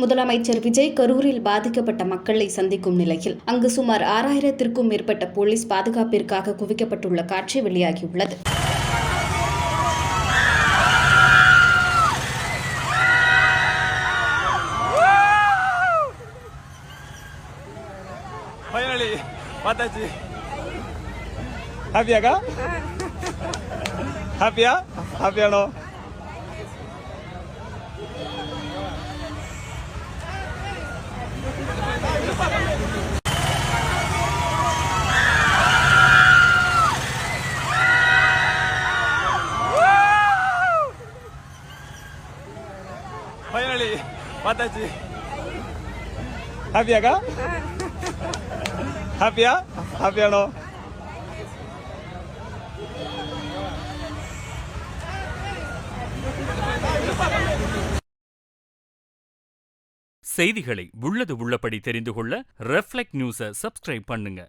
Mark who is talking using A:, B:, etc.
A: முதலமைச்சர் விஜய் கரூரில் பாதிக்கப்பட்ட மக்களை சந்திக்கும் நிலையில் அங்கு சுமார் 6000த்திற்கும் மேற்பட்ட போலீஸ் பாதுகாப்பிற்காக குவிக்கப்பட்டுள்ள காட்சி வெளியாகியுள்ளது.
B: Finally, Mataji. Happy aga? Happy ya? Happy no?
C: செய்திகளை உள்ளது உள்ளபடி தெரிந்து கொள்ள ரெஃப்ளெக்ட் நியூஸை சப்ஸ்கிரைப் பண்ணுங்க.